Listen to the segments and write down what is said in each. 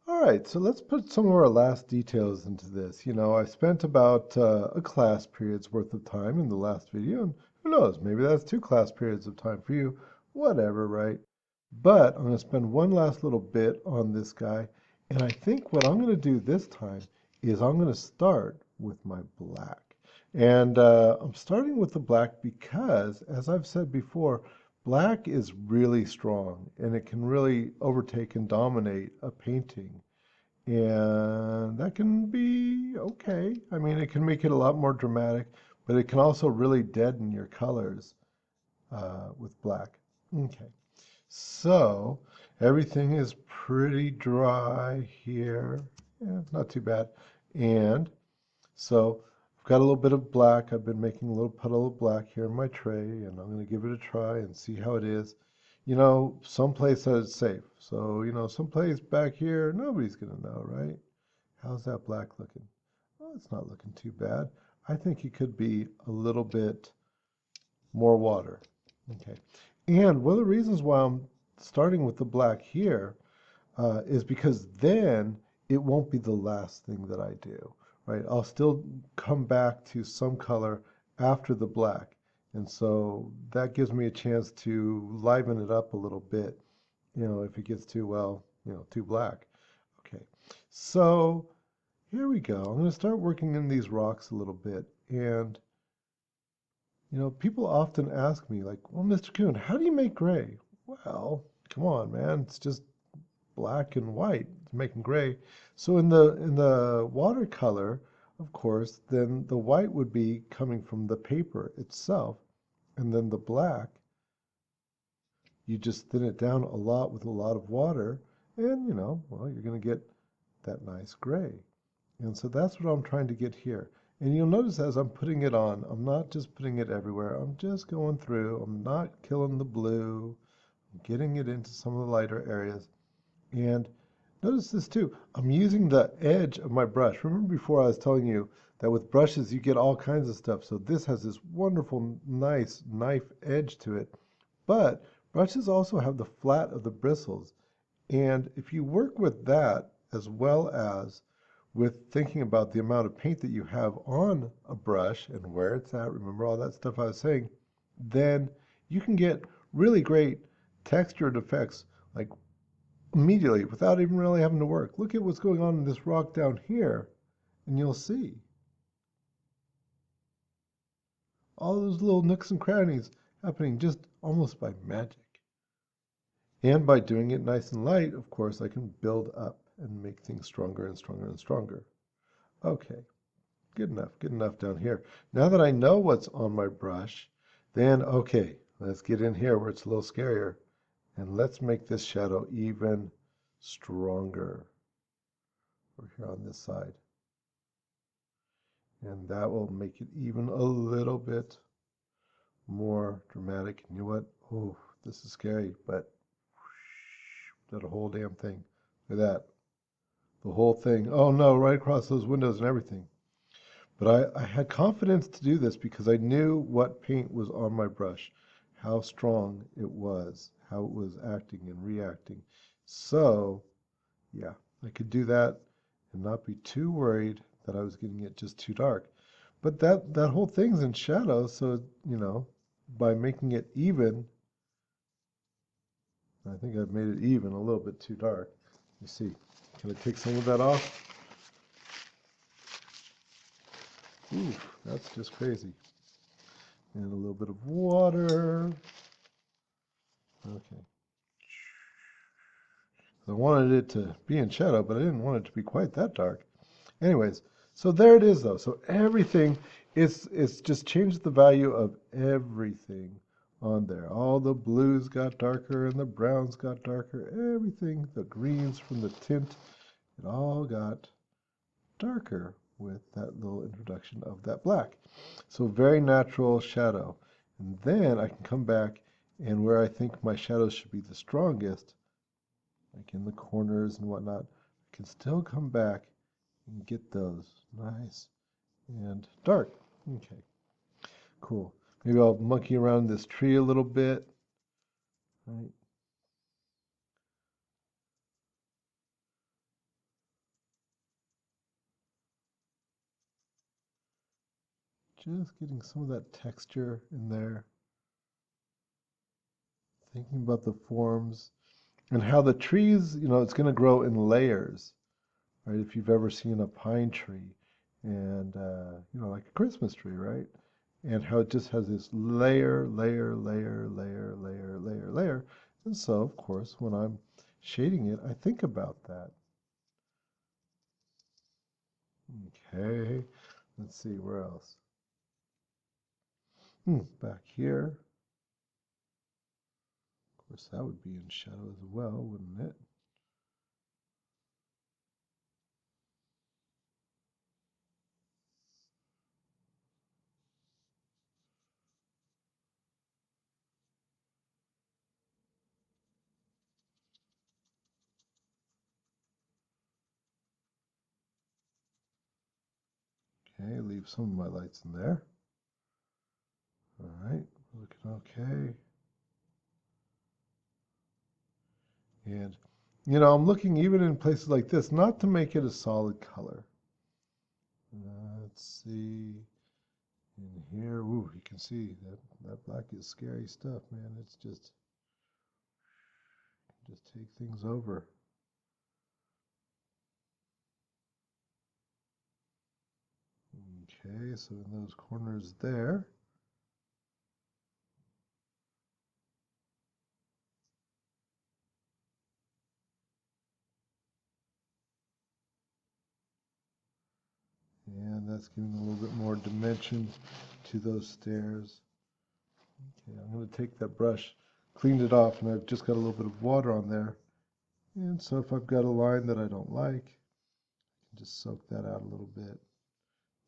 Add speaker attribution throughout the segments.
Speaker 1: All right, so let's put some of our last details into this. I spent about a class period's worth of time in the last video, and who knows, maybe that's 2 class periods of time for you. Whatever, right? But I'm going to spend one last little bit on this guy, and I think what I'm going to do this time is I'm going to start with my black. And I'm starting with the black because, as I've said before, black is really strong and it can really overtake and dominate a painting. And that can be okay. I mean, it can make it a lot more dramatic, but it can also really deaden your colors with black. Okay, so everything is pretty dry here. Yeah, not too bad. And so I've got a little bit of black. I've been making a little puddle of black here in my tray, and I'm going to give it a try and see how it is. Someplace that it's safe. So, someplace back here, nobody's going to know, right? How's that black looking? Oh, it's not looking too bad. I think it could be a little bit more water. Okay. And one of the reasons why I'm starting with the black here is because then it won't be the last thing that I do, right? I'll still come back to some color after the black. And so that gives me a chance to liven it up a little bit, if it gets too, well, too black. Okay, so here we go. I'm going to start working in these rocks a little bit. And, people often ask me, like, well, Mr. Kuhn, how do you make gray? Well, come on, man. It's just black and white. It's making gray. So in the watercolor, of course, then the white would be coming from the paper itself, and then the black, you just thin it down a lot with a lot of water, and well, you're going to get that nice gray. And so that's what I'm trying to get here. And you'll notice as I'm putting it on, I'm not just putting it everywhere. I'm just going through. I'm not killing the blue. I'm getting it into some of the lighter areas. And notice this too. I'm using the edge of my brush. Remember before I was telling you that with brushes you get all kinds of stuff. So this has this wonderful, nice knife edge to it. But brushes also have the flat of the bristles. And if you work with that as well as with thinking about the amount of paint that you have on a brush and where it's at, remember all that stuff I was saying, then you can get really great textured effects like immediately without even really having to work. Look at what's going on in this rock down here, and you'll see all those little nooks and crannies happening just almost by magic. And by doing it nice and light, of course, I can build up and make things stronger and stronger and stronger. Okay, good enough down here. Now that I know what's on my brush, then okay, let's get in here where it's a little scarier. And let's make this shadow even stronger over here on this side. And that will make it even a little bit more dramatic. And you know what? Oh, this is scary, but that whole damn thing. Look at that. The whole thing. Oh no, right across those windows and everything. But I had confidence to do this because I knew what paint was on my brush, how strong it was, how it was acting and reacting. So, yeah, I could do that and not be too worried that I was getting it just too dark. But that whole thing's in shadow, so, by making it even, I think I've made it even a little bit too dark. You see, can I take some of that off? Ooh, that's just crazy. And a little bit of water. Okay. I wanted it to be in shadow, but I didn't want it to be quite that dark. Anyways, so there it is though. So everything it's just changed the value of everything on there. All the blues got darker and the browns got darker. Everything, the greens from the tint, it all got darker with that little introduction of that black. So very natural shadow. And then I can come back and where I think my shadows should be the strongest, like in the corners and whatnot, I can still come back and get those nice and dark. Okay, cool. Maybe I'll monkey around this tree a little bit. Right. Just getting some of that texture in there. Thinking about the forms and how the trees, it's going to grow in layers, right? If you've ever seen a pine tree and, like a Christmas tree, right? And how it just has this layer, layer, layer, layer, layer, layer, layer. And so, of course, when I'm shading it, I think about that. Okay, let's see, where else? Back here. Of course, that would be in shadow as well, wouldn't it? Okay, leave some of my lights in there. All right, looking okay. And, I'm looking even in places like this, not to make it a solid color. Let's see. In here, ooh, you can see that black is scary stuff, man. It's just take things over. Okay, so in those corners there, and that's giving a little bit more dimension to those stairs. Okay, I'm going to take that brush, cleaned it off, and I've just got a little bit of water on there. And so if I've got a line that I don't like, I can just soak that out a little bit,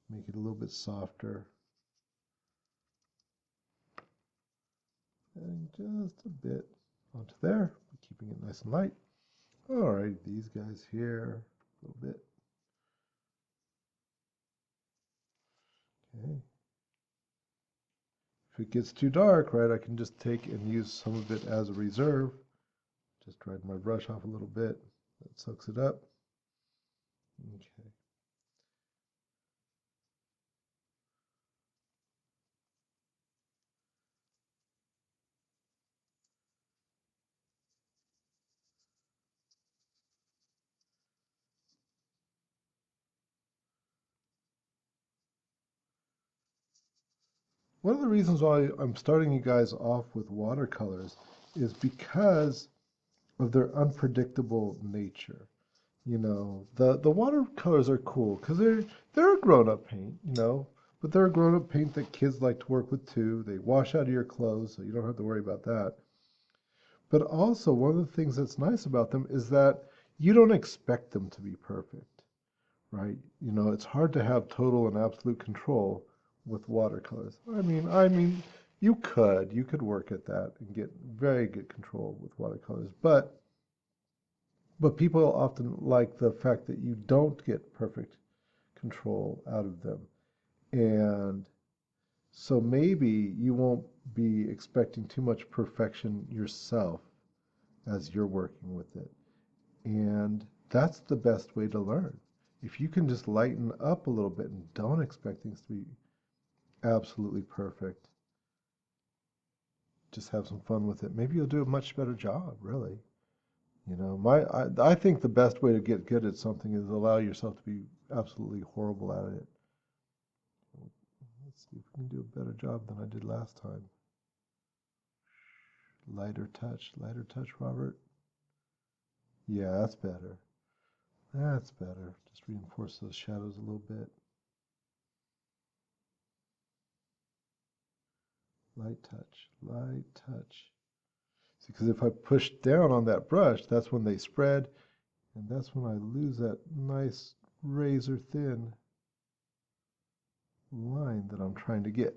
Speaker 1: make it a little bit softer. Adding just a bit onto there, keeping it nice and light. All right, these guys here, a little bit. Okay. If it gets too dark, right, I can just take and use some of it as a reserve. Just dry my brush off a little bit. That soaks it up. Okay. One of the reasons why I'm starting you guys off with watercolors is because of their unpredictable nature. The watercolors are cool because they're a grown-up paint, but they're a grown-up paint that kids like to work with too. They wash out of your clothes, so you don't have to worry about that. But also, one of the things that's nice about them is that you don't expect them to be perfect, right? It's hard to have total and absolute control with watercolors. I mean, you could work at that and get very good control with watercolors, but people often like the fact that you don't get perfect control out of them. And so maybe you won't be expecting too much perfection yourself as you're working with it. And that's the best way to learn. If you can just lighten up a little bit and don't expect things to be absolutely perfect, just have some fun with it. Maybe you'll do a much better job, really. I think the best way to get good at something is allow yourself to be absolutely horrible at it. Let's see if we can do a better job than I did last time. Lighter touch, Robert. Yeah, that's better. That's better. Just reinforce those shadows a little bit. Light touch, light touch. See, because if I push down on that brush, that's when they spread, and that's when I lose that nice razor thin line that I'm trying to get.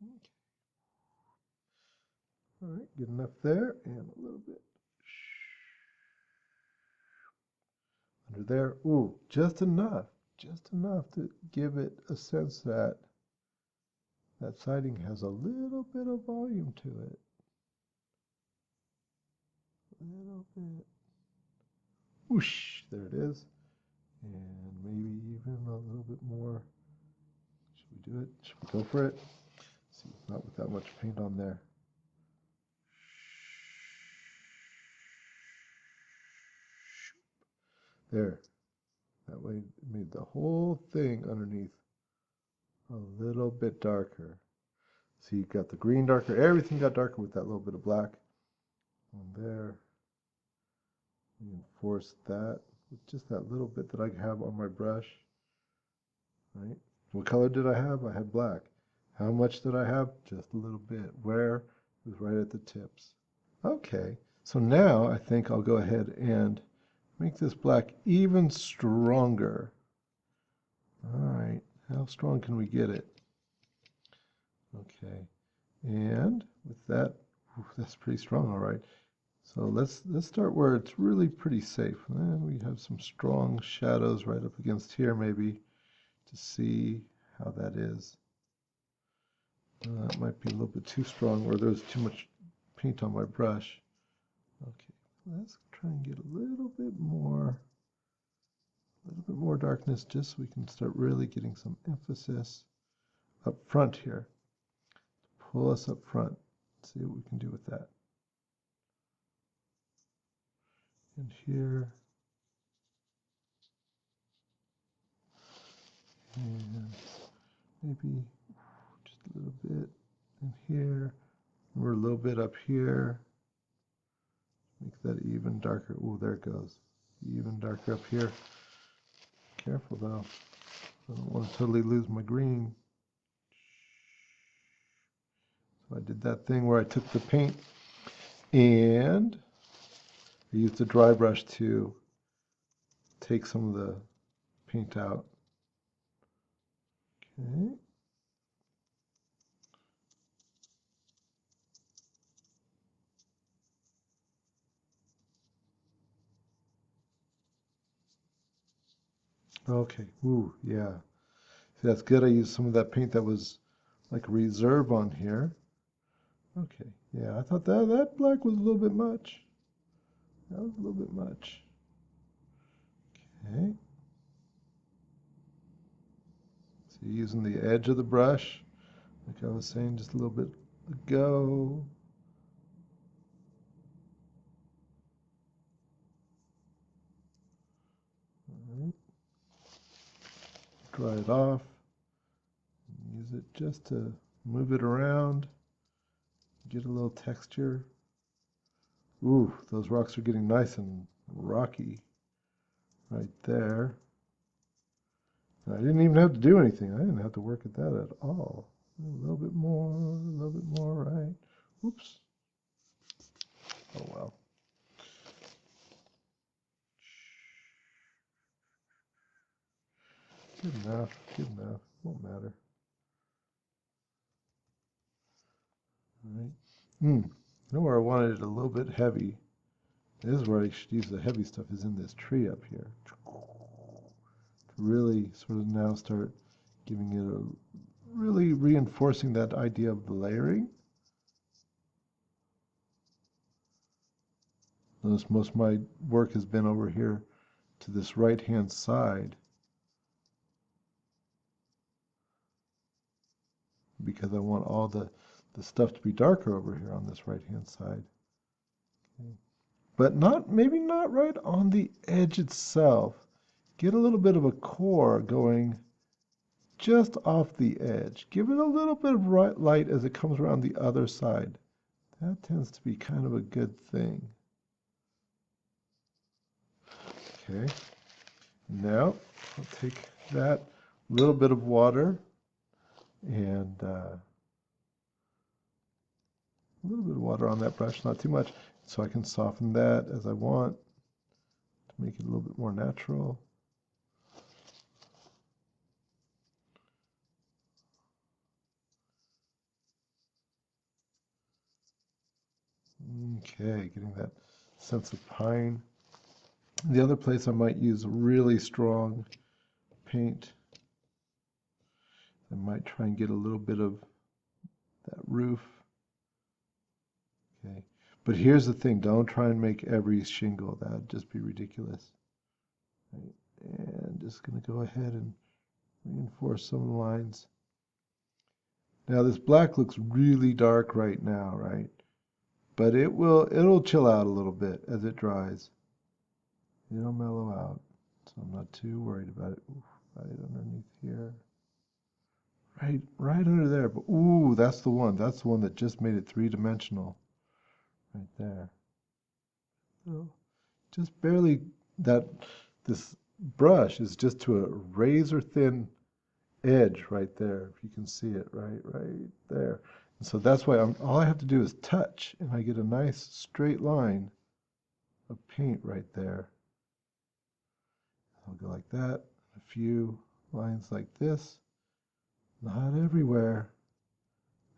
Speaker 1: Okay. All right, get enough there, and a little bit under there. Ooh, just enough to give it a sense that that siding has a little bit of volume to it. A little bit. Whoosh, there it is. And maybe even a little bit more. Should we do it? Should we go for it? Let's see, not with that much paint on there. There. That way it made the whole thing underneath a little bit darker. So you got the green darker, everything got darker with that little bit of black on there. Reinforce that with just that little bit that I have on my brush. Right? What color did I have? I had black. How much did I have? Just a little bit. Where? It was right at the tips. Okay, so now I think I'll go ahead and make this black even stronger. All right, how strong can we get it? Okay, and with that, that's pretty strong, all right. So let's start where it's really pretty safe. And we have some strong shadows right up against here maybe to see how that is. That might be a little bit too strong, or there's too much paint on my brush. Okay, let's try and get a little bit more darkness just so we can start really getting some emphasis up front here. Pull us up front. See what we can do with that. And here. And maybe just a little bit in here. We're a little bit up here. Make that even darker. Oh, there it goes. Even darker up here. Careful though. I don't want to totally lose my green. So I did that thing where I took the paint and I used a dry brush to take some of the paint out. Okay. Okay, ooh, yeah. See, that's good. I used some of that paint that was like a reserve on here. Okay, yeah, I thought that black was a little bit much. That was a little bit much. Okay. So using the edge of the brush, like I was saying just a little bit ago. All right. Dry it off. Use it just to move it around, get a little texture. Ooh, those rocks are getting nice and rocky right there. And I didn't even have to do anything. I didn't have to work at that at all. A little bit more, right? Oops. Oh, well. Good enough, good enough. Won't matter. All right. You know where I wanted it a little bit heavy? This is where I should use the heavy stuff, is in this tree up here. To really sort of now start giving it a, really reinforcing that idea of the layering. Notice most of my work has been over here to this right-hand side because I want all the stuff to be darker over here on this right-hand side. Okay. But maybe not right on the edge itself. Get a little bit of a core going just off the edge. Give it a little bit of light as it comes around the other side. That tends to be kind of a good thing. Okay, now I'll take that little bit of water and a little bit of water on that brush, not too much, so I can soften that as I want to make it a little bit more natural. Okay, getting that sense of pine. The other place I might use really strong paint. I might try and get a little bit of that roof. Okay, but here's the thing, don't try and make every shingle. That'd just be ridiculous. Right. And just going to go ahead and reinforce some lines Now this black looks really dark right now, right? But it'll chill out a little bit as it dries. It'll mellow out. So I'm not too worried about it. Ooh, right underneath here. Right under there. But ooh, that's the one. That's the one that just made it three-dimensional. Right there. Oh, just barely that this brush is just to a razor thin edge right there. If you can see it, right there. And so that's why all I have to do is touch, and I get a nice straight line of paint right there. I'll go like that. A few lines like this. Not everywhere.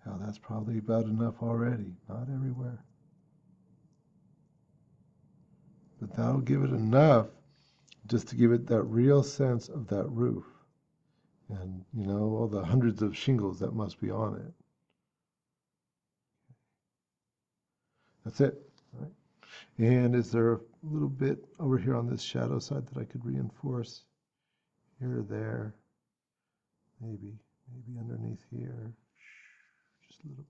Speaker 1: Now that's probably about enough already. Not everywhere. But that'll give it enough just to give it that real sense of that roof. And, you know, all the hundreds of shingles that must be on it. That's it. All right. And is there a little bit over here on this shadow side that I could reinforce? Here or there. Maybe underneath here. Just a little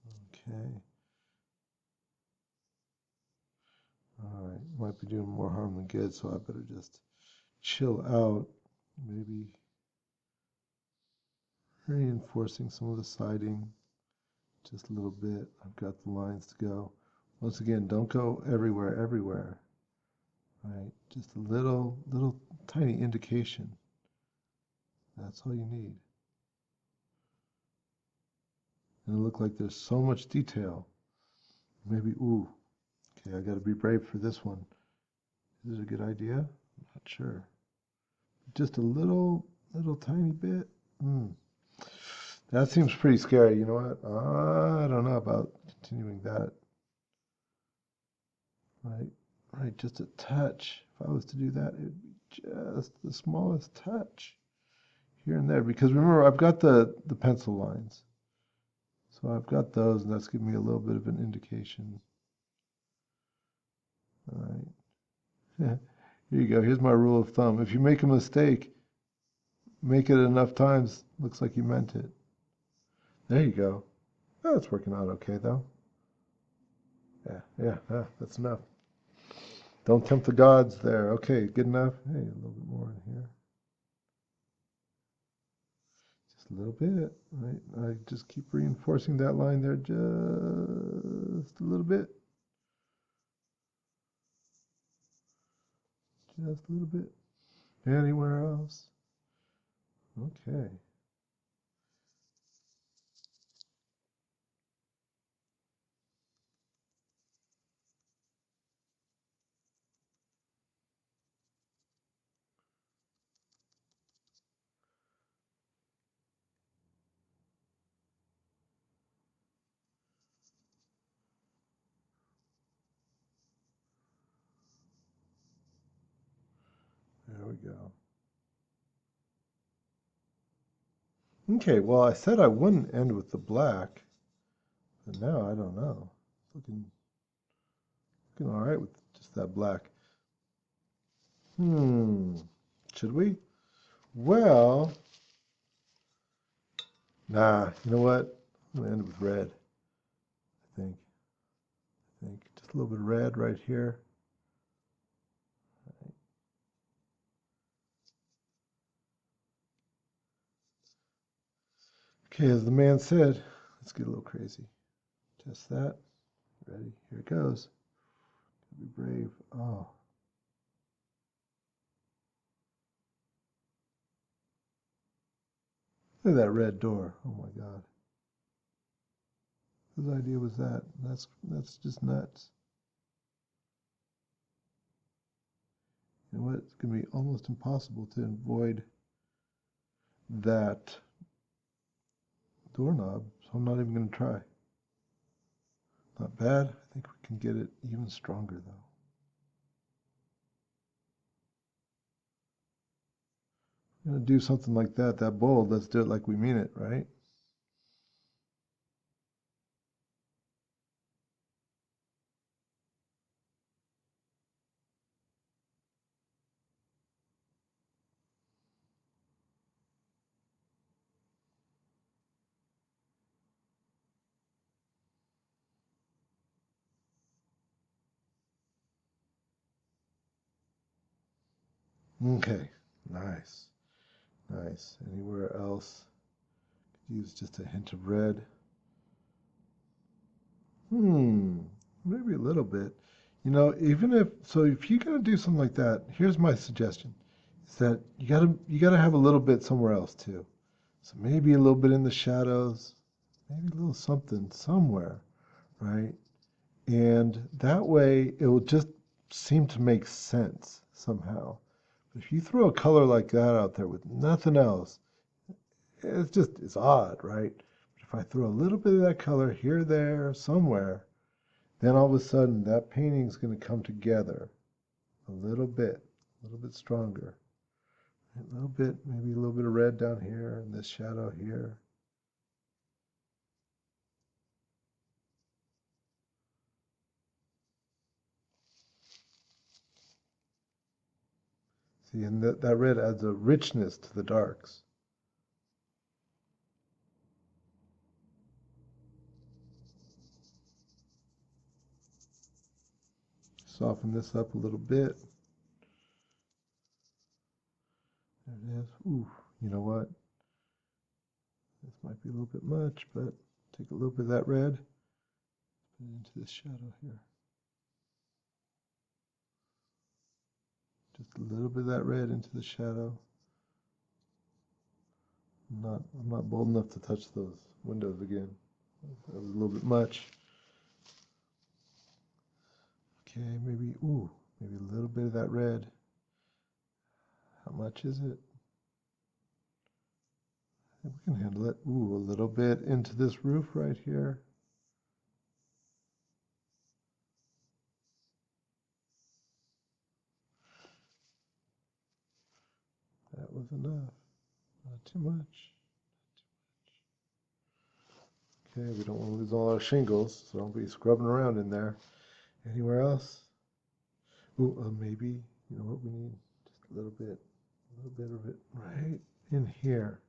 Speaker 1: bit. Okay. All right. Might be doing more harm than good, so I better just chill out. Maybe reinforcing some of the siding just a little bit. I've got the lines to go. Once again, don't go everywhere. Right? Just a little tiny indication. That's all you need. And it looks like there's so much detail. Maybe, ooh, okay, I got to be brave for this one. Is it a good idea? I'm not sure. Just a little tiny bit. That seems pretty scary. You know what? I don't know about continuing that. Right, just a touch. If I was to do that, it would be just the smallest touch here and there. Because remember, I've got the pencil lines. So I've got those, and that's giving me a little bit of an indication. All right. Here you go. Here's my rule of thumb. If you make a mistake, make it enough times, looks like you meant it. There you go. Oh, it's working out okay, though. Yeah, that's enough. Don't tempt the gods there. Okay, good enough. Hey, a little bit more in here. Just a little bit, right? I just keep reinforcing that line there just a little bit. Just a little bit. Anywhere else? Okay. There we go. Okay, well, I said I wouldn't end with the black, but now I don't know. Looking all right with just that black. Should we? Well, nah, you know what? I'm gonna end with red, I think. Just a little bit of red right here. Okay, as the man said, let's get a little crazy. Test that. Ready? Here it goes. Be brave. Oh. Look at that red door. Oh my God. Whose idea was that? That's just nuts. You know what? It's going to be almost impossible to avoid that doorknob, so I'm not even going to try. Not bad. I think we can get it even stronger though. I'm going to do something like that bold. Let's do it like we mean it, right? Okay, nice, nice. Anywhere else? Could use just a hint of red. Maybe a little bit. You know, even if so, if you're gonna do something like that, here's my suggestion: is that you gotta have a little bit somewhere else too. So maybe a little bit in the shadows, maybe a little something somewhere, right? And that way it will just seem to make sense somehow. But if you throw a color like that out there with nothing else, it's odd, right? But if I throw a little bit of that color here, there, somewhere, then all of a sudden that painting's going to come together a little bit stronger. A little bit, maybe a little bit of red down here and this shadow here. See, and that red adds a richness to the darks. Soften this up a little bit. There it is. Ooh, you know what? This might be a little bit much, but take a little bit of that red, put it into this shadow here. Just a little bit of that red into the shadow. I'm not bold enough to touch those windows again. That was a little bit much. Okay, maybe a little bit of that red. How much is it? I think we can handle it. Ooh, a little bit into this roof right here. That was enough. Not too much. Okay, we don't want to lose all our shingles, so don't be scrubbing around in there. Anywhere else? Ooh, maybe, you know what we need? Just a little bit of it right in here.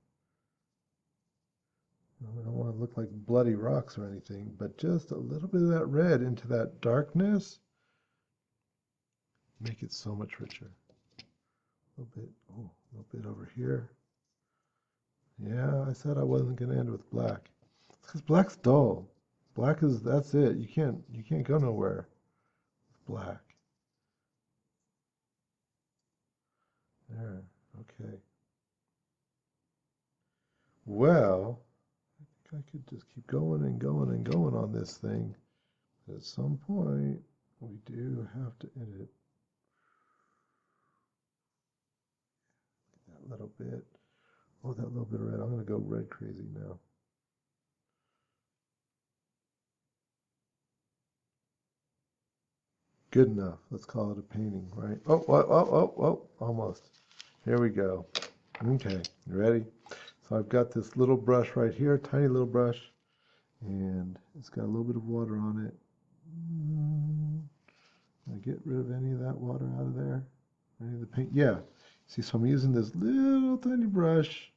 Speaker 1: We don't want to look like bloody rocks or anything, but just a little bit of that red into that darkness. Make it so much richer. A little bit, a little bit over here. Yeah, I said I wasn't going to end with black. Because black's dull. Black is, that's it. You can't go nowhere with black. There, okay. Well, I think I could just keep going and going and going on this thing. At some point, we do have to end it. That little bit. Oh, that little bit of red. I'm going to go red crazy now. Good enough. Let's call it a painting, right? Oh, almost. Here we go. Okay, you ready? So I've got this little brush right here, tiny little brush, and it's got a little bit of water on it. I get rid of any of that water out of there? Any of the paint? Yeah. See, so I'm using this little tiny brush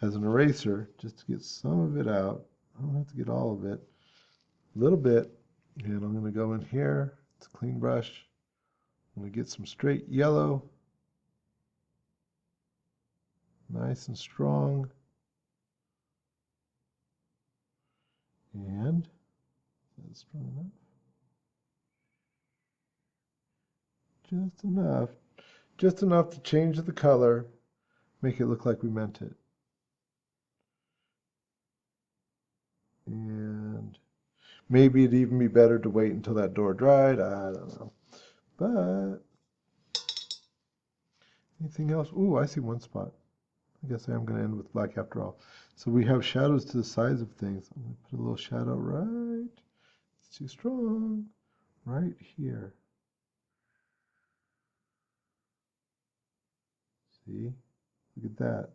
Speaker 1: as an eraser just to get some of it out. I don't have to get all of it. A little bit. And I'm going to go in here. It's a clean brush. I'm going to get some straight yellow. Nice and strong. And that's strong enough. Just enough. Just enough to change the color, make it look like we meant it. And maybe it'd even be better to wait until that door dried. I don't know. But anything else? Ooh, I see one spot. I guess I am going to end with black after all. So we have shadows to the sides of things. I'm going to put a little shadow right. It's too strong. Right here. See? Look at that.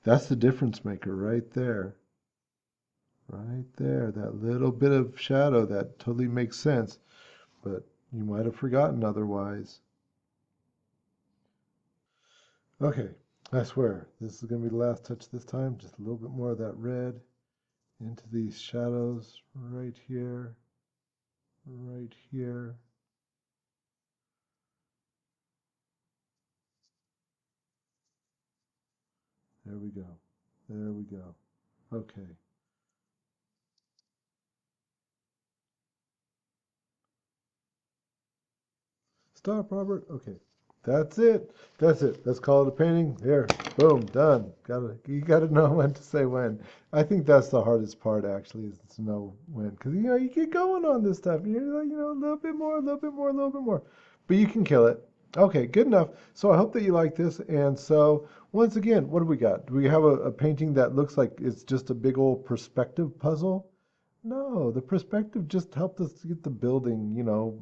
Speaker 1: That's the difference maker right there. Right there. That little bit of shadow that totally makes sense, but you might have forgotten otherwise. Okay, I swear, this is going to be the last touch this time. Just a little bit more of that red into these shadows right here, right here. There we go. There we go. Okay. Stop, Robert. Okay. That's it. That's it. Let's call it a painting. Here. Boom. Done. You gotta know when to say when. I think that's the hardest part actually is to know when. Because you get going on this stuff. And you're like, a little bit more, a little bit more, a little bit more. But you can kill it. Okay, good enough. So I hope that you like this. And so once again, what do we got? Do we have a painting that looks like it's just a big old perspective puzzle? No, the perspective just helped us get the building,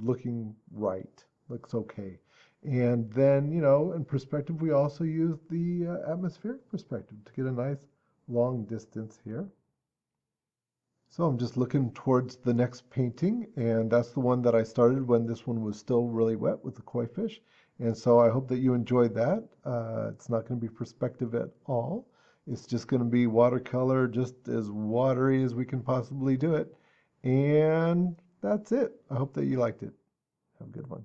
Speaker 1: looking right. Looks okay. And then, in perspective, we also use the atmospheric perspective to get a nice long distance here. So I'm just looking towards the next painting, and that's the one that I started when this one was still really wet with the koi fish. And so I hope that you enjoyed that. It's not going to be perspective at all. It's just going to be watercolor, just as watery as we can possibly do it. And that's it. I hope that you liked it. Have a good one.